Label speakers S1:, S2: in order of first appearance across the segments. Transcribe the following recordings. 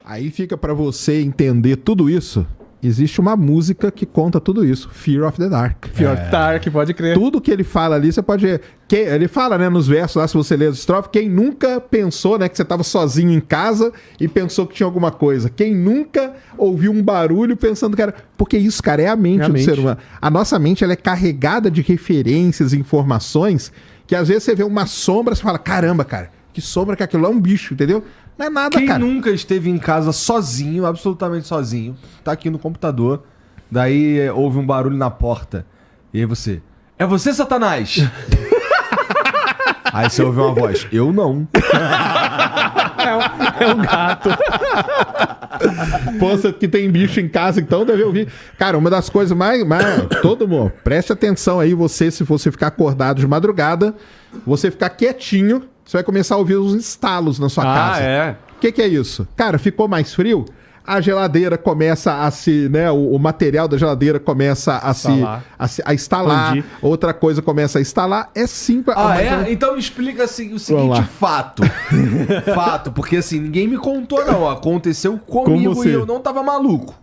S1: Aí fica pra você entender tudo isso. Existe uma música que conta tudo isso. Fear of the Dark.
S2: Fear of the Dark, pode crer.
S1: Tudo que ele fala ali, você pode... Ele fala, né, nos versos lá, se você ler as estrofes, quem nunca pensou, né, que você tava sozinho em casa e pensou que tinha alguma coisa? Quem nunca ouviu um barulho pensando que era... Porque isso, cara, é a mente do ser humano. A nossa mente, ela é carregada de referências, informações, que às vezes você vê uma sombra, você fala, caramba, cara, que sombra que aquilo é um bicho, entendeu? Não é nada,
S3: Quem
S1: cara.
S3: nunca esteve em casa sozinho, absolutamente sozinho, tá aqui no computador, daí ouve um barulho na porta, e aí você... É você, Satanás? Aí você ouve uma voz. Eu não.
S2: É um gato.
S1: Poxa, que tem bicho em casa, então deve ouvir. Cara, uma das coisas mais todo mundo, preste atenção aí, você, se você ficar acordado de madrugada, você ficar quietinho, você vai começar a ouvir os estalos na sua casa.
S2: É.
S1: O que é isso? Cara, ficou mais frio? A geladeira começa a se, né? O material da geladeira começa a instalar.
S2: Expandir.
S1: Outra coisa começa a instalar. É simples.
S3: Então me explica assim, o seguinte fato. Fato, porque assim, ninguém me contou não. Aconteceu comigo e eu não tava maluco.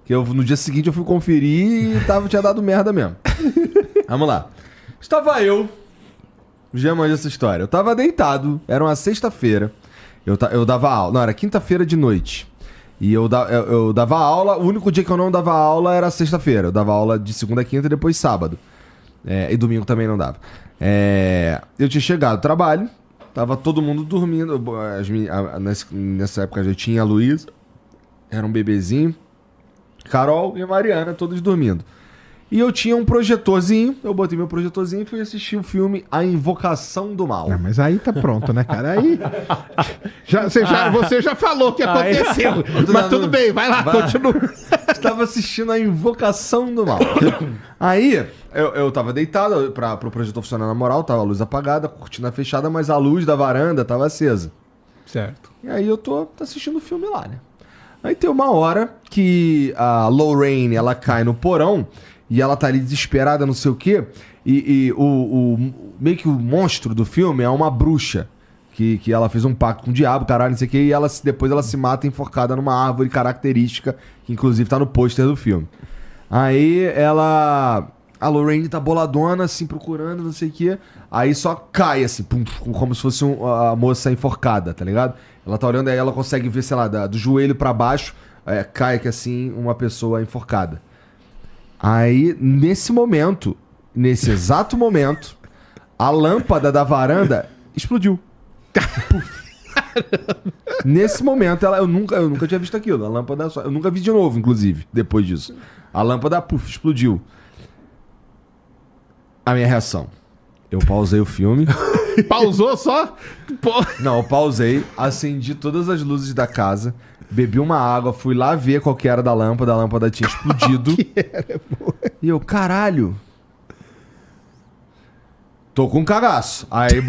S3: Que no dia seguinte eu fui conferir e tinha dado merda mesmo. Vamos lá. Estava eu... Já manja essa história. Eu tava deitado, era uma sexta-feira. Eu dava aula. Não, era quinta-feira de noite. E eu dava aula. O único dia que eu não dava aula era sexta-feira. Eu dava aula de segunda a quinta e depois sábado. E domingo também não dava. Eu tinha chegado do trabalho. Tava todo mundo dormindo. Nessa época já tinha a Luísa. Era um bebezinho. Carol e a Mariana, todos dormindo. E eu tinha um projetorzinho, eu botei meu projetorzinho e fui assistir o filme A Invocação do Mal.
S1: Mas aí tá pronto, né, cara? Aí. Você já falou o que aconteceu. Mas tudo bem, vai lá, continua.
S3: Estava assistindo A Invocação do Mal. Aí, eu tava deitado pro projetor funcionar na moral, tava a luz apagada, a cortina fechada, mas a luz da varanda tava acesa.
S2: Certo.
S3: E aí eu tô assistindo o filme lá, né? Aí tem uma hora que a Lorraine, ela cai no porão. E ela tá ali desesperada, não sei o quê. E meio que o monstro do filme é uma bruxa. Que ela fez um pacto com o diabo, caralho, não sei o quê. E depois ela se mata enforcada numa árvore característica. Que inclusive tá no pôster do filme. Aí a Lorraine tá boladona, assim, procurando, não sei o quê. Aí só cai, assim, pum, como se fosse a moça enforcada, tá ligado? Ela tá olhando, aí ela consegue ver, sei lá, do joelho pra baixo. Cai que assim, uma pessoa enforcada. Aí, nesse exato momento, a lâmpada da varanda explodiu. Nesse momento, eu nunca tinha visto aquilo. A lâmpada eu nunca vi de novo, inclusive, depois disso. A lâmpada, explodiu. A minha reação. Eu pausei o filme.
S1: Pausou só?
S3: Não, eu pausei, acendi todas as luzes da casa, bebi uma água, fui lá ver qual que era da lâmpada, a lâmpada tinha explodido. E eu, caralho. Tô com cagaço. Aí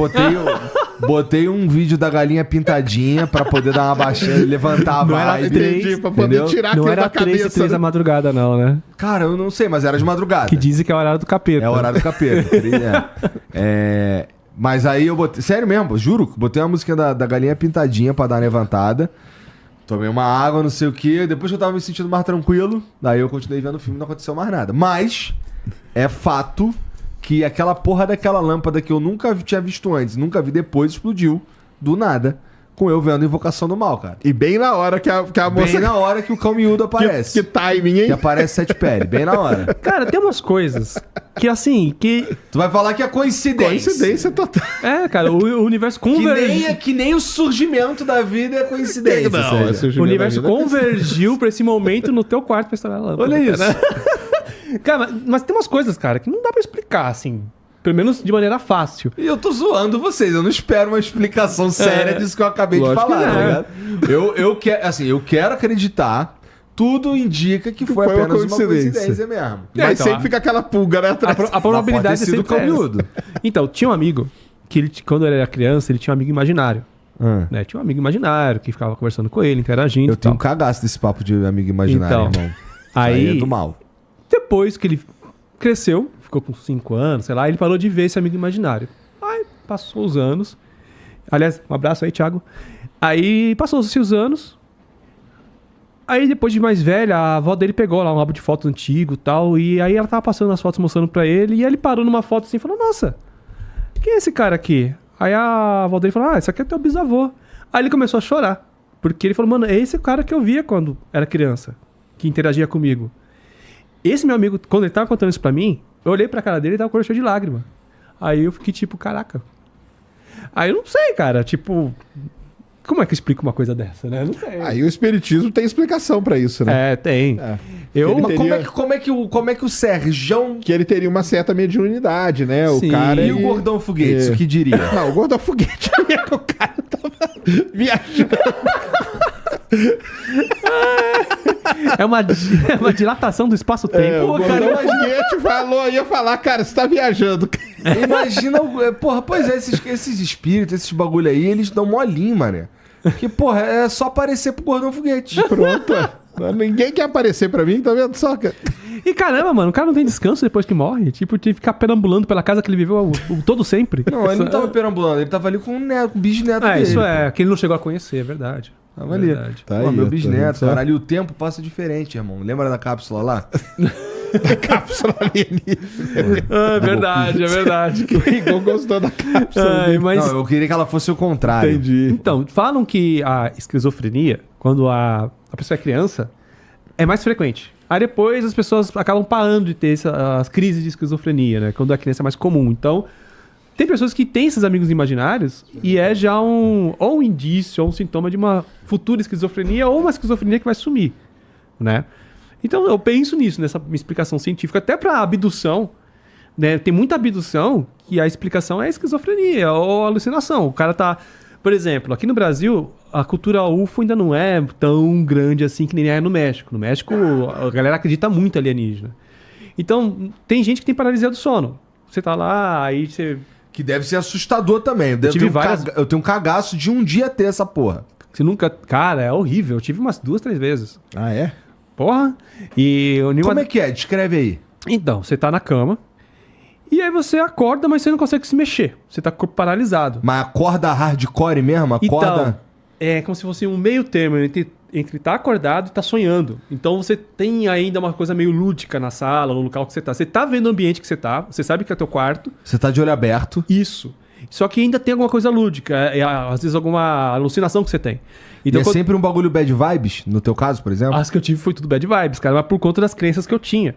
S3: botei um vídeo da galinha pintadinha pra poder dar uma baixada e levantar a vibe.
S1: Entendi, pra poder tirar aquilo da cabeça.
S2: Não era 3 da madrugada, não, né?
S3: Cara, eu não sei, mas era de madrugada.
S2: Que dizem que é o horário do capeta.
S3: É o horário do capeta. Mas aí eu botei... Sério mesmo, juro. Botei uma música da galinha pintadinha pra dar uma levantada. Tomei uma água, não sei o quê. Depois que eu tava me sentindo mais tranquilo, daí eu continuei vendo o filme e não aconteceu mais nada. Mas é fato que aquela porra daquela lâmpada que eu nunca tinha visto antes, nunca vi depois, explodiu do nada. Com eu vendo Invocação do Mal, cara.
S1: E bem na hora que a moça...
S3: Bem na hora que o cão miúdo aparece.
S1: Que timing, hein?
S3: Que aparece Sete Pele, bem na hora.
S2: Cara, tem umas coisas que assim, que...
S3: Tu vai falar que é coincidência.
S1: Coincidência total.
S2: Cara, o universo convergiu.
S3: Que nem o surgimento da vida é coincidência.
S2: O universo convergiu pra esse momento no teu quarto pra estourar a lâmpada.
S3: Olha isso.
S2: Cara, mas tem umas coisas, cara, que não dá pra explicar, assim. Pelo menos de maneira fácil.
S3: E eu tô zoando vocês, eu não espero uma explicação séria disso que eu acabei de falar, tá ligado? Eu quero acreditar, tudo indica que foi apenas uma coincidência mesmo.
S1: Mas então, sempre fica aquela pulga, né? Atrás.
S2: A probabilidade é sempre
S3: cão miúdo.
S2: Então, tinha um amigo que quando ele era criança, ele tinha um amigo imaginário. Né? Tinha um amigo imaginário que ficava conversando com ele, interagindo.
S3: Eu tenho um cagaço desse papo de amigo imaginário,
S2: então,
S3: irmão.
S2: Aí
S3: é do mal.
S2: Depois que ele cresceu, ficou com 5 anos, sei lá, ele parou de ver esse amigo imaginário. Aí passou os anos. Aliás, um abraço aí, Thiago. Aí passou-se os anos. Aí, depois de mais velha, a avó dele pegou lá um álbum de fotos antigo e tal, e aí ela tava passando as fotos, mostrando pra ele, e ele parou numa foto assim e falou, nossa, quem é esse cara aqui? Aí a avó dele falou, esse aqui é teu bisavô. Aí ele começou a chorar, porque ele falou, mano, é esse o cara que eu via quando era criança, que interagia comigo. Esse meu amigo, quando ele tava contando isso pra mim, eu olhei pra cara dele e tava com o olho cheio de lágrima. Aí eu fiquei tipo, caraca. Aí eu não sei, cara, tipo... Como é que explica uma coisa dessa, né? Não sei.
S1: Aí o espiritismo tem explicação pra isso, né?
S2: Tem.
S3: Mas como é que o Serjão...
S1: Que ele teria uma certa mediunidade, né?
S2: Sim.
S1: O cara...
S3: E o Gordão Foguete, o que diria?
S1: Não, o Gordão Foguete é que o cara tava viajando.
S2: É uma dilatação do espaço-tempo.
S1: O Gordão Foguete ia falar, cara, você tá viajando.
S3: Imagina, pois é, esses espíritos, esses bagulho aí, eles dão molinho, mané. Porque, porra, é só aparecer pro Gordão Foguete.
S1: Pronto, ninguém quer aparecer pra mim, tá vendo só?
S2: E caramba, mano, o cara não tem descanso depois que morre. Tipo, de ficar perambulando pela casa que ele viveu todo sempre.
S3: Não, ele não tava perambulando, ele tava ali com o bisneto dele.
S2: Isso que ele não chegou a conhecer, é verdade.
S3: Tava ali.
S1: Tá
S3: Pô,
S1: aí,
S3: meu bisneto,
S1: tá
S3: caralho, e o tempo passa diferente, irmão. Lembra da cápsula lá?
S1: A cápsula alienígena.
S2: É verdade.
S1: O Igor gostou da cápsula.
S2: Mas...
S3: Não, eu queria que ela fosse o contrário.
S1: Entendi.
S2: Então, falam que a esquizofrenia, quando a pessoa é criança, é mais frequente. Aí depois as pessoas acabam parando de ter as crises de esquizofrenia, né? Quando a criança é mais comum. Então, tem pessoas que têm esses amigos imaginários e é já ou um indício ou um sintoma de uma futura esquizofrenia ou uma esquizofrenia que vai sumir, né? Então eu penso nisso, nessa explicação científica, até para abdução, né? Tem muita abdução que a explicação é esquizofrenia ou alucinação. O cara tá... Por exemplo, aqui no Brasil, a cultura UFO ainda não é tão grande assim que nem é no México. No México, a galera acredita muito em alienígena. Então, tem gente que tem paralisia do sono. Você tá lá, aí você...
S3: Que deve ser assustador também. Eu tenho um cagaço de um dia ter essa porra.
S2: Você nunca... Cara, é horrível. Eu tive umas 2, 3 vezes.
S1: Ah, é?
S2: Porra.
S3: Como é que é? Descreve aí.
S2: Então, você tá na cama e aí você acorda, mas você não consegue se mexer. Você tá com o corpo paralisado.
S3: Mas acorda hardcore mesmo? Acorda...
S2: Então, é como se fosse um meio termo entre estar acordado e estar sonhando. Então você tem ainda uma coisa meio lúdica na sala, no local que você tá. Você tá vendo o ambiente que você tá, você sabe que é teu quarto.
S3: Você tá de olho aberto.
S2: Isso. Só que ainda tem alguma coisa lúdica, às vezes alguma alucinação que você tem.
S3: Então, e sempre um bagulho bad vibes, no teu caso, por exemplo?
S2: As que eu tive foi tudo bad vibes, cara, mas por conta das crenças que eu tinha.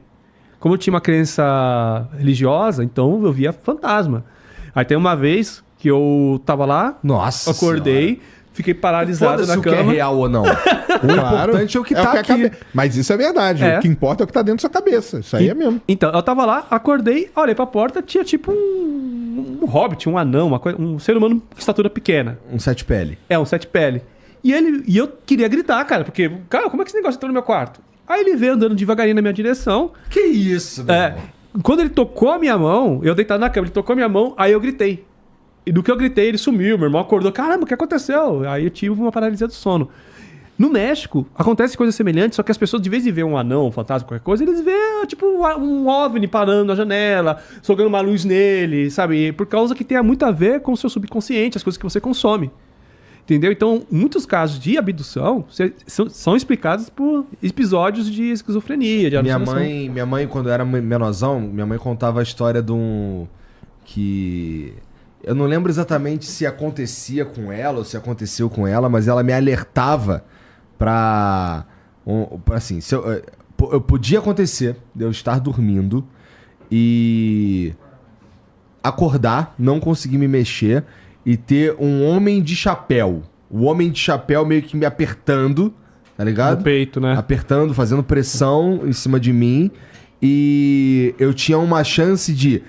S2: Como eu tinha uma crença religiosa, então eu via fantasma. Aí tem uma vez que eu tava lá,
S3: nossa,
S2: acordei, senhora. Fiquei paralisado na cama.
S3: O que é real ou não. O importante é o que tá aqui.
S1: Mas isso é verdade. O que importa é o que tá dentro da sua cabeça. Isso aí é mesmo.
S2: Então, eu tava lá, acordei, olhei pra porta, tinha tipo um hobbit, um anão, um ser humano de estatura pequena.
S3: Um sete pele.
S2: Um sete pele. E eu queria gritar, cara, porque, cara, como é que esse negócio entrou no meu quarto? Aí ele veio andando devagarinho na minha direção.
S3: Que isso, meu irmão?
S2: Quando ele tocou a minha mão, eu deitado na cama, ele tocou a minha mão, aí eu gritei. E do que eu gritei, ele sumiu. Meu irmão acordou. Caramba, o que aconteceu? Aí eu tive uma paralisia do sono. No México, acontece coisa semelhante, só que as pessoas, de vez em ver um anão, um fantasma, qualquer coisa, eles veem, tipo, um OVNI parando na janela, jogando uma luz nele, sabe? Por causa que tem muito a ver com o seu subconsciente, as coisas que você consome. Entendeu? Então, muitos casos de abdução são explicados por episódios de esquizofrenia, de alucinação.
S3: Minha mãe, quando era menorzão, minha mãe contava a história de um... que... Eu não lembro exatamente se acontecia com ela ou se aconteceu com ela, mas ela me alertava assim, se eu podia acontecer de eu estar dormindo e acordar, não conseguir me mexer e ter um homem de chapéu. O homem de chapéu meio que me apertando, tá ligado?
S2: No peito, né?
S3: Apertando, fazendo pressão em cima de mim. E eu tinha uma chance de...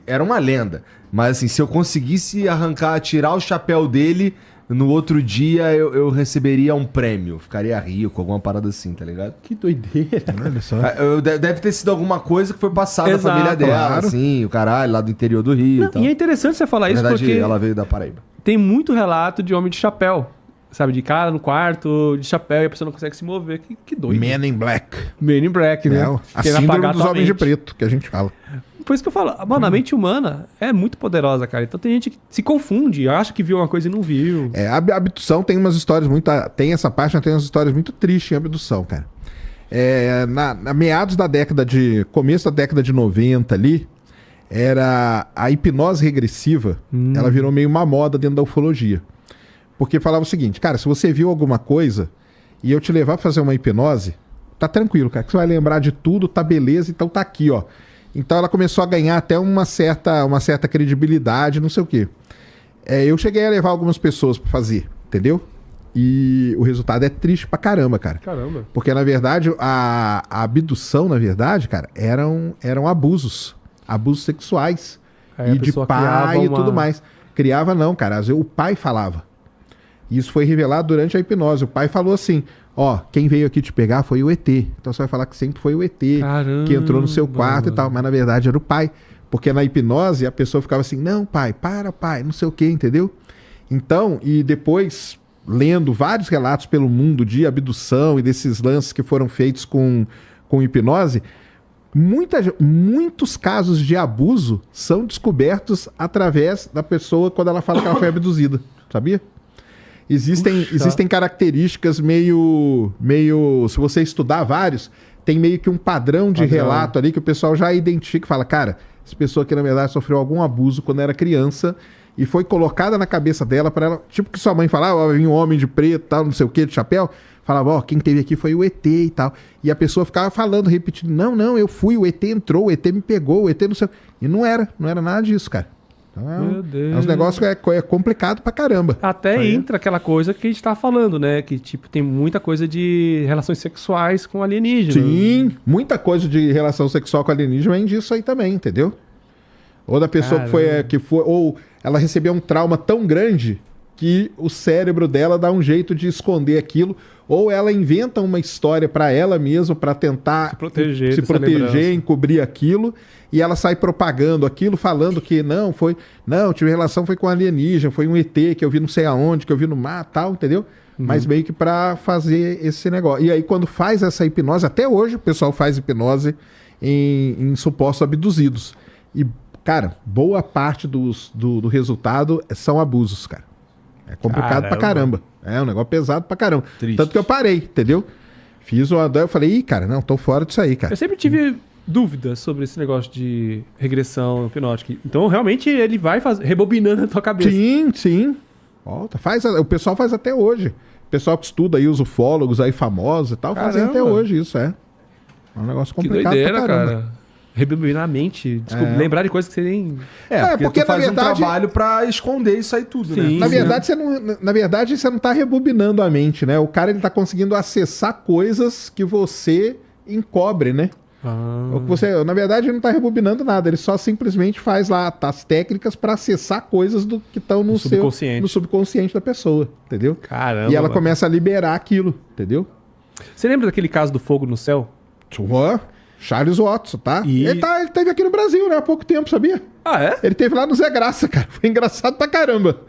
S3: Era uma lenda. Mas assim, se eu conseguisse tirar o chapéu dele, no outro dia eu receberia um prêmio. Ficaria rico, alguma parada assim, tá ligado?
S2: Que doideira.
S1: Olha só.
S3: Deve ter sido alguma coisa que foi passada da família dela,
S1: claro.
S3: Assim, o caralho, lá do interior do Rio e tal.
S2: E é interessante você falar isso porque...
S3: ela veio da Paraíba.
S2: Tem muito relato de homem de chapéu. Sabe, de cara no quarto, de chapéu, e a pessoa não consegue se mover. Que doido.
S1: Men in Black.
S2: Men in Black, né?
S1: A síndrome dos homens de preto, que a gente fala.
S2: por isso que eu falo, mano, a mente humana é muito poderosa, cara. Então tem gente que se confunde, acha que viu uma coisa e não viu.
S1: A abdução tem umas histórias muito... Tem essa parte, mas tem umas histórias muito tristes em abdução, cara. Na meados da começo da década de 90 ali, era a hipnose regressiva, ela virou meio uma moda dentro da ufologia. Porque falava o seguinte, cara, se você viu alguma coisa e eu te levar a fazer uma hipnose, tá tranquilo, cara, que você vai lembrar de tudo, tá beleza, então tá aqui, ó. Então ela começou a ganhar até uma certa credibilidade, não sei o quê. Eu cheguei a levar algumas pessoas pra fazer, entendeu? E o resultado é triste pra caramba, cara.
S2: Caramba.
S1: Porque, na verdade, a abdução, na verdade, cara, eram abusos sexuais.
S2: Aí
S1: e de pai e tudo mais. Criava não, cara. Às vezes o pai falava. Isso foi revelado durante a hipnose. O pai falou assim, ó, quem veio aqui te pegar foi o ET. Então você vai falar que sempre foi o ET.
S2: Caramba.
S1: Que entrou no seu quarto e tal. Mas na verdade era o pai. Porque na hipnose a pessoa ficava assim, não, pai, pai, não sei o que, entendeu? Então, e depois, lendo vários relatos pelo mundo de abdução e desses lances que foram feitos com hipnose, muitos casos de abuso são descobertos através da pessoa quando ela fala que ela foi abduzida, sabia? Existem características meio... Se você estudar vários, tem meio que um padrão de relato ali que o pessoal já identifica e fala, cara, essa pessoa aqui na verdade sofreu algum abuso quando era criança e foi colocada na cabeça dela para ela... Tipo que sua mãe falava, vinha um homem de preto, tal, não sei o que, de chapéu, falava, ó, quem teve aqui foi o ET e tal. E a pessoa ficava falando, repetindo, não, eu fui, o ET entrou, o ET me pegou, o ET não sei... E não era nada disso, cara. Então é uns negócios que é complicado pra caramba.
S2: Até entra aquela coisa que a gente tá falando, né? Que, tipo, tem muita coisa de relações sexuais com alienígenas.
S1: Sim, muita coisa de relação sexual com alienígena vem disso aí também, entendeu? Ou da pessoa que foi... Ou ela recebeu um trauma tão grande que o cérebro dela dá um jeito de esconder aquilo, ou ela inventa uma história pra ela mesma pra tentar se proteger, encobrir aquilo, e ela sai propagando aquilo, falando que não, tive relação foi com alienígena, foi um ET que eu vi não sei aonde, que eu vi no mar, tal, entendeu? Mas meio que pra fazer esse negócio. E aí quando faz essa hipnose, até hoje o pessoal faz hipnose em supostos abduzidos. E, cara, boa parte do resultado são abusos, cara. É complicado pra caramba. É um negócio pesado pra caramba.
S3: Triste.
S1: Tanto que eu parei, entendeu? Fiz uma... Eu falei, ih, cara, não, tô fora disso aí, cara.
S2: Eu sempre tive dúvidas sobre esse negócio de regressão hipnótica. Então, realmente, ele vai rebobinando na tua cabeça.
S1: Sim. Volta. O pessoal faz até hoje. O pessoal que estuda aí, os ufólogos aí famosos e tal, fazem até hoje isso, é. É um negócio complicado
S2: que doideira,
S1: pra caramba.
S2: Cara. Rebobinar a mente, lembrar de coisas que você nem...
S1: porque
S3: tu faz
S1: na verdade,
S3: um trabalho pra esconder isso aí tudo,
S2: sim,
S3: né?
S1: Na verdade, você não tá rebobinando a mente, né? O cara, ele tá conseguindo acessar coisas que você encobre, né? Na verdade, ele não tá rebobinando nada, ele só simplesmente faz lá as técnicas pra acessar coisas que estão no subconsciente da pessoa, entendeu?
S2: Caramba.
S1: E ela começa a liberar aquilo, entendeu?
S2: Você lembra daquele caso do fogo no céu?
S1: Charles Watson, tá? Ele teve aqui no Brasil, né? Há pouco tempo, sabia?
S2: Ah, é?
S1: Ele teve lá no Zé Graça, cara. Foi engraçado pra caramba.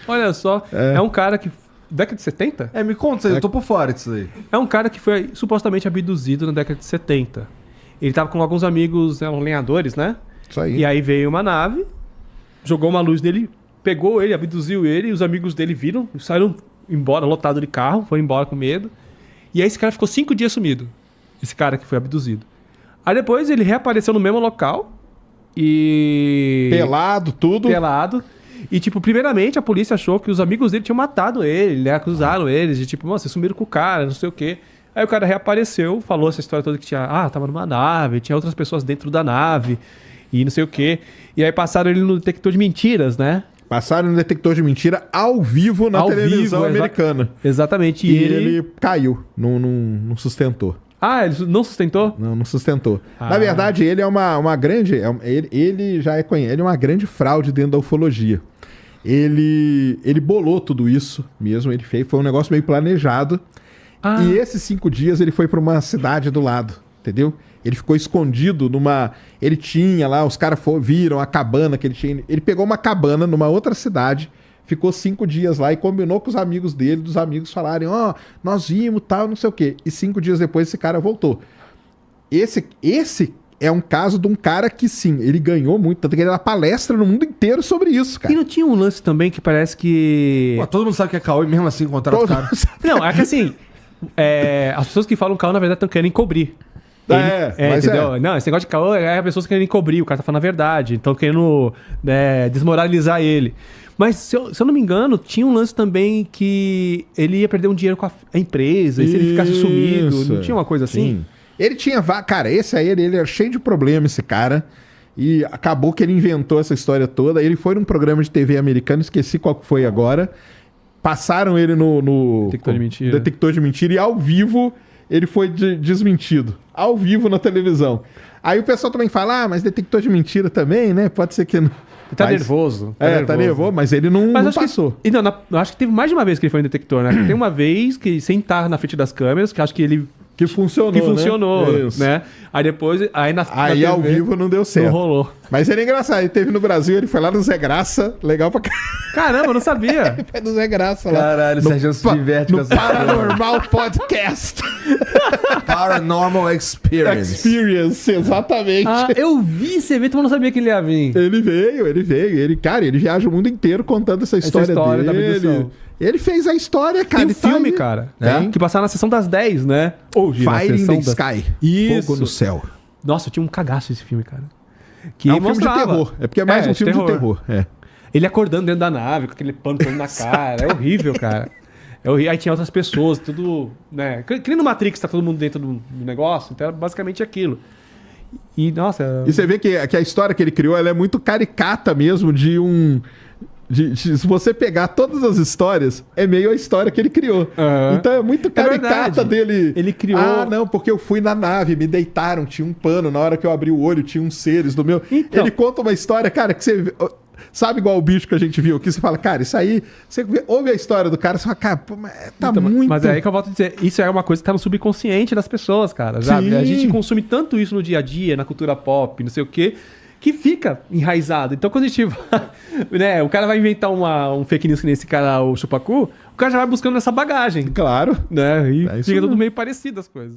S2: Olha só, é um cara que... Década de 70?
S3: Me conta, eu tô por fora disso aí.
S2: É um cara que foi supostamente abduzido na década de 70. Ele tava com alguns amigos, lenhadores, né?
S1: Isso aí.
S2: E aí veio uma nave, jogou uma luz nele, pegou ele, abduziu ele, e os amigos dele viram, saíram embora, lotado de carro, foram embora com medo. E aí esse cara ficou 5 dias sumido. Esse cara que foi abduzido. Aí depois ele reapareceu no mesmo local e...
S1: Pelado, tudo.
S2: Pelado. E, tipo, primeiramente a polícia achou que os amigos dele tinham matado ele, né? Acusaram eles de, tipo, vocês sumiram com o cara, não sei o quê. Aí o cara reapareceu, falou essa história toda que tinha... tava numa nave, tinha outras pessoas dentro da nave e não sei o quê. E aí passaram ele no detector de mentiras, né?
S1: Passaram no detector de mentira ao vivo na televisão americana.
S2: Exatamente.
S1: E ele caiu, não sustentou.
S2: Ele não sustentou?
S1: Não sustentou. Na verdade, ele é uma grande... Ele já é conhecido, ele é uma grande fraude dentro da ufologia. Ele bolou tudo isso mesmo, ele fez, foi um negócio meio planejado. E esses 5 dias ele foi para uma cidade do lado, entendeu? Ele ficou escondido numa... Ele tinha lá, os caras viram a cabana que ele tinha. Ele pegou uma cabana numa outra cidade, ficou 5 dias lá e combinou com os amigos dele, dos amigos falarem, nós vimos, tal, não sei o quê. E 5 dias depois esse cara voltou. é um caso de um cara que, sim, ele ganhou muito, tanto que ele dá palestra no mundo inteiro sobre isso, cara.
S2: E não tinha um lance também que parece que...
S3: Pô, todo mundo sabe que é caô e mesmo assim contrata o cara.
S2: Não, é que assim, as pessoas que falam caô, na verdade, estão querendo encobrir.
S1: Mas
S2: entendeu? Não, esse negócio de caô é as pessoas querendo encobrir, o cara tá falando a verdade, então querendo desmoralizar ele. Mas, se eu não me engano, tinha um lance também que ele ia perder um dinheiro com a empresa, e se ele ficasse sumido, não tinha uma coisa assim?
S1: Sim. Ele tinha... Cara, esse aí, ele era cheio de problema, esse cara. E acabou que ele inventou essa história toda. Ele foi num programa de TV americano, esqueci qual que foi agora. Passaram ele no
S2: Detector de mentira.
S1: Detector de mentira, e ao vivo ele foi desmentido. Ao vivo na televisão. Aí o pessoal também fala, mas detector de mentira também, né? Pode ser que... Não...
S2: Ele tá nervoso.
S1: Tá nervoso, mas ele não passou.
S2: Eu acho que teve mais de uma vez que ele foi em detector, né? Tem uma vez que, sem estar na frente das câmeras, que acho que ele...
S1: Que funcionou,
S2: né? Aí depois... Aí
S1: TV, ao vivo não deu certo.
S2: Não rolou.
S1: Mas ele é engraçado. Ele teve no Brasil, ele foi lá no Zé Graça. Legal pra
S2: caramba, eu não sabia.
S1: Ele foi no Zé Graça lá.
S3: Caralho, o Sérgio se diverte com essa
S1: Paranormal Podcast.
S3: Paranormal Experience.
S1: Exatamente.
S2: Eu vi esse evento, mas não sabia que ele ia vir.
S1: Ele veio. Ele viaja o mundo inteiro contando essa história dele.
S2: Da abdução.
S1: Ele fez a história, cara.
S2: Tem filme, cara. Que passava na sessão das 10, né?
S1: Fire in the Sky.
S2: Isso.
S1: Fogo no céu.
S2: Nossa, eu tinha um cagaço esse filme, cara. Que
S1: é um filme de terror. É porque é mais um filme de terror.
S2: Ele acordando dentro da nave, com aquele pano todo na cara. É horrível, cara. Aí tinha outras pessoas, tudo... né? Que nem no Matrix, tá todo mundo dentro do negócio. Então era basicamente aquilo. E, nossa...
S1: E você vê que a história que ele criou, ela é muito caricata mesmo de um... se você pegar todas as histórias, é meio a história que ele criou. Então é muito caricata dele.
S2: Ele criou...
S1: não, porque eu fui na nave, me deitaram, tinha um pano, na hora que eu abri o olho tinha uns seres do meu... Então... Ele conta uma história, cara, que você... Sabe igual o bicho que a gente viu aqui? Você fala, cara, isso aí... Você ouve a história do cara, você fala, cara, pô, muito...
S2: Mas é aí que eu volto a dizer, isso é uma coisa que tá no subconsciente das pessoas, cara, sabe?
S1: Sim.
S2: A gente consome tanto isso no dia a dia, na cultura pop, não sei o quê, que fica enraizado. Então, quando a gente né, o cara vai inventar um fake news que nem esse cara, o Chupacu, o cara já vai buscando essa bagagem.
S1: Claro.
S2: Né? E fica tudo meio parecido as coisas.